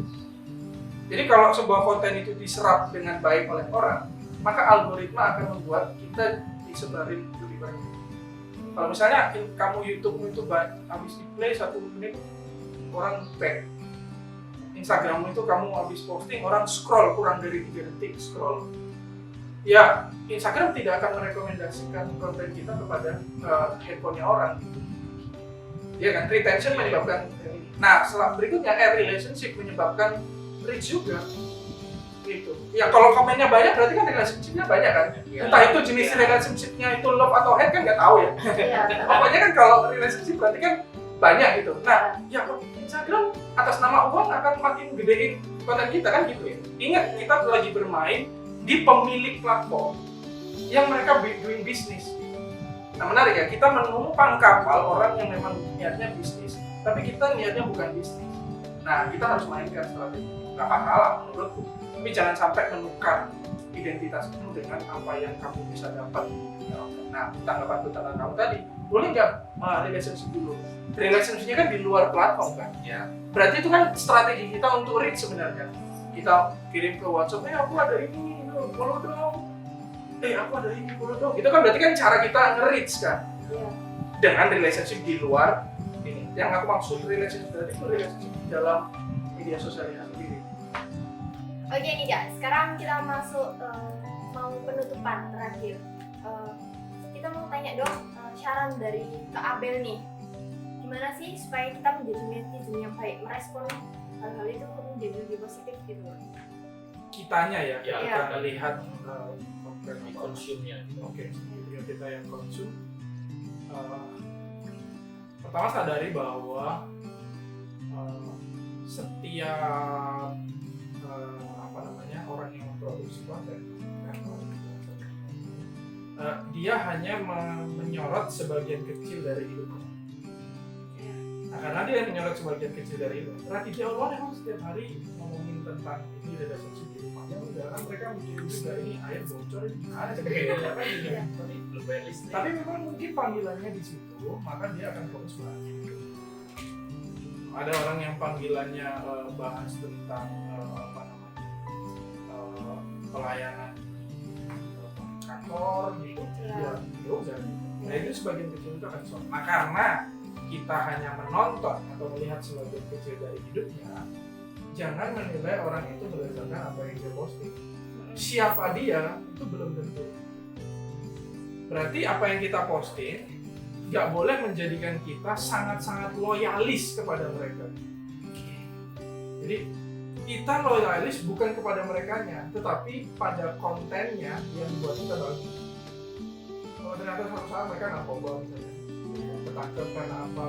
Jadi kalau sebuah konten itu diserap dengan baik oleh orang, maka algoritma akan membuat kita disebarin lebih banyak. Kalau misalnya kamu YouTube itu habis di play 1 menit, orang back. Instagram itu kamu habis posting, orang scroll kurang dari 3 detik scroll. Ya, Instagram tidak akan merekomendasikan konten kita kepada handphonenya orang. Ya kan, retention menyebabkan ini. Nah, berikutnya relationship menyebabkan reach juga. Gitu. Ya kalau komennya banyak berarti kan relationship-nya banyak kan. Ya. Entah itu jenis relationship-nya itu love atau hate kan nggak tahu ya. Iya. Pokoknya kan kalau relationship berarti kan banyak gitu. Nah, ya Instagram atas nama uang akan makin gedein konten kita kan gitu ya. Ingat kita lagi bermain di pemilik platform yang mereka doing bisnis. Nah menarik ya, kita menumpang kapal orang yang memang niatnya bisnis, tapi kita niatnya bukan bisnis. Nah kita harus mainkan strategi. Gak masalah menurutku, tapi jangan sampai menukar identitasmu dengan apa yang kamu bisa dapat. Nah tanggapan kamu tadi, boleh nggak relationship dulu? Relationship-nya kan di luar platform kan? Ya. Berarti itu kan strategi kita untuk reach sebenarnya. Kita kirim ke WhatsApp, aku ada ini, follow dong. Aku ada ini, follow dong. Itu kan berarti kan cara kita nge-reach kan? Iya. Dengan relationship di luar ini. Yang aku maksud relationship tadi itu relationship di dalam media sosialnya sendiri. Oke nih guys, sekarang kita masuk mau penutupan terakhir. Kita mau tanya dong saran dari Kak Abel nih. Gimana sih supaya kita menjadi netizen yang baik, merespon hal-hal itu menjadi lebih positif gitu? Kitanya ya, Ya, kita melihat konten Di konsumnya. Oke, jadi kita yang konsum. Pertama sadari bahwa setiap orang yang memproduksi konten, dia hanya menyorot sebagian kecil dari hidupnya. Nah, karena dia menyorot sebagian kecil dari itu, berarti di awal emang setiap hari ngomongin tentang ini relationship di rumahnya, udah kan mereka mikir juga ini air bocor ini gimana sebagainya kan gitu. Tapi memang mungkin panggilannya di situ, maka dia akan fokus bahas. Ada orang yang panggilannya bahas tentang pelayanan kantor gitu, ya udah. Nah itu sebagian kecil itu akan soal. Nah karena kita hanya menonton atau melihat sebagian kecil dari hidupnya, jangan menilai orang itu berdasarkan apa yang dia posting. Siapa dia itu belum tentu. Berarti apa yang kita posting nggak boleh menjadikan kita sangat-sangat loyalis kepada mereka. Jadi kita loyalis bukan kepada merekanya, tetapi pada kontennya yang dibuat kita bagus. Kalau ternyata suatu saat mereka narkoba misalnya, ketangkep karena apa?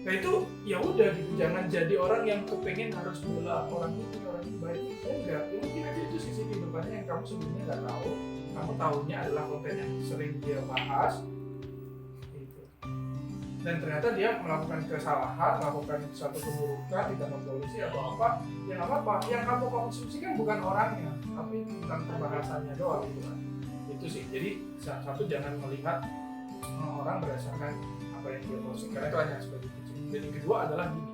Nah itu ya udah gitu, jangan jadi orang yang kepengen harus bela orang ini baik. Ya enggak, ya mungkin aja itu sisi kehidupannya yang kamu sebelumnya nggak tahu. Kamu tahunya adalah konten yang sering dia bahas. Dan ternyata dia melakukan kesalahan, melakukan satu keburukan, ditangkap polisi atau apa, yang apa yang kamu konsumsi kan bukan orangnya, tapi tentang pembahasannya doang gitu kan. Itu sih, jadi satu jangan melihat orang berdasarkan apa yang dia posting, karena itu hanya sebagai kecil. Dan yang kedua adalah gini,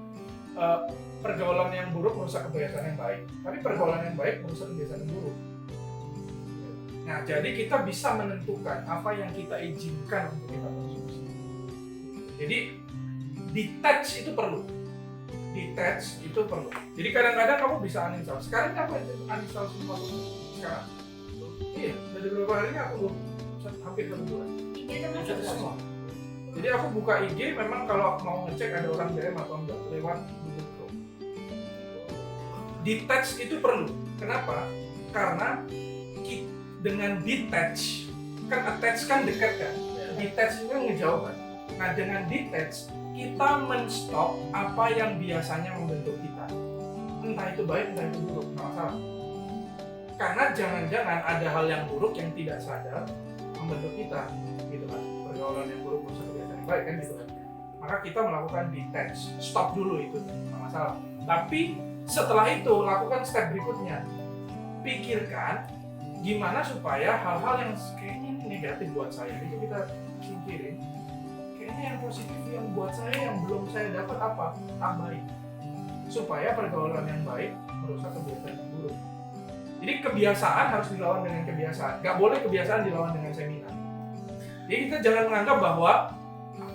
pergaulan yang buruk merusak kebiasaan yang baik, tapi pergaulan yang baik merusak kebiasaan yang buruk. Nah, jadi kita bisa menentukan apa yang kita izinkan untuk kita konsumsi. Jadi detach itu perlu. Jadi kadang-kadang kamu bisa uninstall. Sekarang ini aku uninstall semua sekarang. Iya, dari beberapa hari ini aku hampir 1 bulan. IG itu Semua. Jadi aku buka IG memang kalau mau ngecek ada orang DM atau enggak lewat Google Chrome. Detach itu perlu. Kenapa? Karena dengan detach kan attach kan dekat kan. Detach itu ngejauh kan. Nah dengan detach, kita men-stop apa yang biasanya membentuk kita. Entah itu baik, entah itu buruk, nggak masalah. Karena jangan-jangan ada hal yang buruk yang tidak sadar membentuk kita, gitu kan. Pergaulan yang buruk merusak kebiasaan yang baik kan gitu kan. Maka kita melakukan detach, stop dulu itu, nggak masalah. Tapi setelah itu lakukan step berikutnya. Pikirkan gimana supaya hal-hal yang kayaknya ini negatif buat saya itu kita singkirin. Kayaknya yang positif yang buat saya yang belum saya dapat apa? Tambahin. Supaya pergaulan yang baik merusak kebiasaan yang buruk. Jadi kebiasaan harus dilawan dengan kebiasaan. Gak boleh kebiasaan dilawan dengan seminar. Jadi kita jangan menganggap bahwa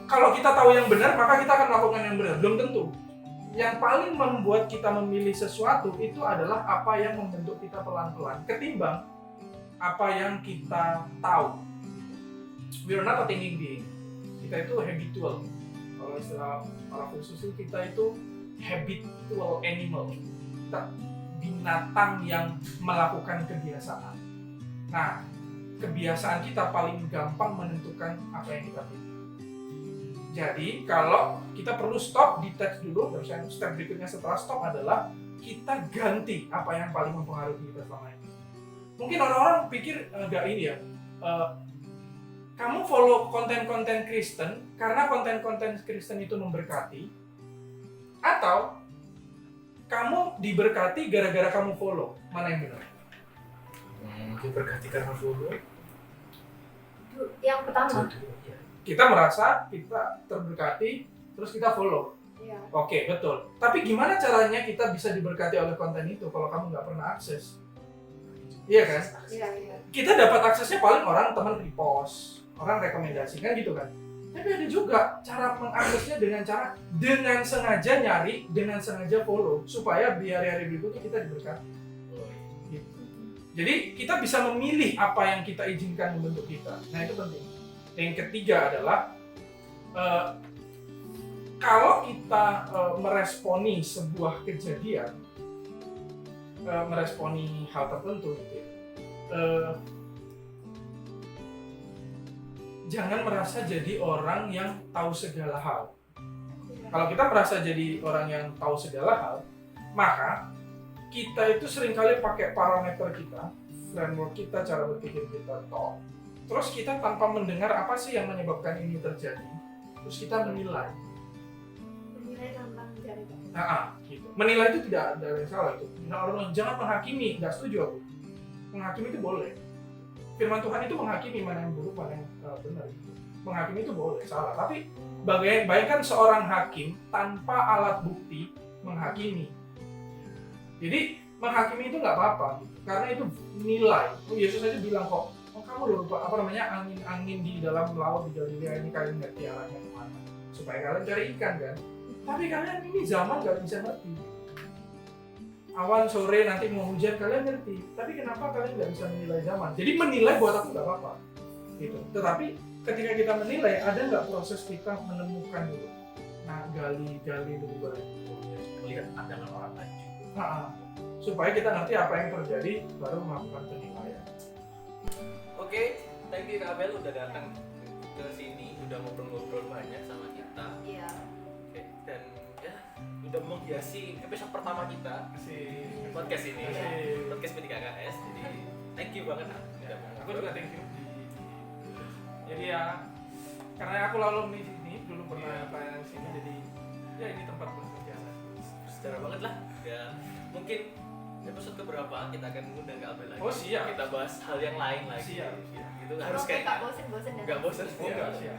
kalau kita tahu yang benar maka kita akan melakukan yang benar. Belum tentu. Yang paling membuat kita memilih sesuatu itu adalah apa yang membentuk kita pelan-pelan ketimbang apa yang kita tahu. We are not a thinking being. Kita itu habitual. Kalau istilah para filsuf kita itu habitual animal. Kita binatang yang melakukan kebiasaan. Nah, kebiasaan kita paling gampang menentukan apa yang kita pilih. Jadi, kalau kita perlu stop di teks dulu, terus yang step berikutnya setelah stop adalah kita ganti apa yang paling mempengaruhi kita selama ini. Mungkin orang-orang pikir nggak ini ya, kamu follow konten-konten Kristen karena konten-konten Kristen itu memberkati, atau kamu diberkati gara-gara kamu follow. Mana yang benar? Diberkati karena follow. Itu yang pertama. Kita merasa kita terberkati, terus kita follow. Iya. Oke, betul. Tapi gimana caranya kita bisa diberkati oleh konten itu kalau kamu nggak pernah akses? Iya kan? Iya. Kita dapat aksesnya paling orang teman repost, orang rekomendasi kan gitu kan. Tapi ada juga cara mengaksesnya dengan sengaja nyari, dengan sengaja follow supaya di hari-hari berikutnya kita diberkati. Gitu. Jadi kita bisa memilih apa yang kita izinkan membentuk kita. Nah itu penting. Yang ketiga adalah kalau kita meresponi sebuah kejadian, meresponi hal tertentu gitu ya, jangan merasa jadi orang yang tahu segala hal. Kalau kita merasa jadi orang yang tahu segala hal, maka kita itu seringkali pakai parameter kita, framework kita, cara berpikir kita, terus kita tanpa mendengar apa sih yang menyebabkan ini terjadi, terus kita menilai. Menilai tentang mencari tahu. Gitu. Menilai itu tidak ada yang salah itu. Misalnya orang bilang jangan menghakimi, nggak setuju aku. Menghakimi itu boleh. Firman Tuhan itu menghakimi mana yang buruk, mana yang benar. Menghakimi itu boleh, salah. Tapi bayangkan seorang hakim tanpa alat bukti menghakimi. Jadi menghakimi itu nggak apa-apa, gitu. Karena itu nilai. Yesus aja bilang kok, kamu lupa angin di dalam laut di Galilea ini kalian ngerti arahnya kemana supaya kalian cari ikan kan, tapi kalian ini zaman nggak bisa ngerti. Awan sore nanti mau hujan kalian ngerti, tapi kenapa kalian nggak bisa menilai zaman? Jadi menilai buat aku nggak apa-apa gitu, tetapi ketika kita menilai ada nggak proses kita menemukan dulu, nah gali lebih banyak, Melihat pandangan orang lain juga. Supaya kita ngerti apa yang terjadi baru melakukan penilaian. Oke, thank you Kak Abel udah datang ke sini, udah ngobrol-ngobrol banyak sama kita. Iya. Oke, dan ya udah menghiasi episode pertama kita podcast ini, podcast P3KS. Jadi thank you banget. Ya, aku juga thank you. Jadi ya, karena aku lalu di sini dulu pernah pelayanan di sini, jadi ya ini tempat bekerja. Secara banget lah. Ya mungkin episode keberapa kita akan ngundang Kak Abel lagi. Oh siap. Kita bahas hal yang lain lagi. Siap. Gitu harus Oke, kayak nggak bosen-bosen ya. nggak bosan. Oh enggak siap.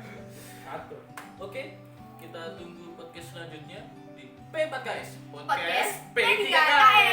Atur. Oke, kita tunggu podcast selanjutnya di P4KS. Podcast P3KS.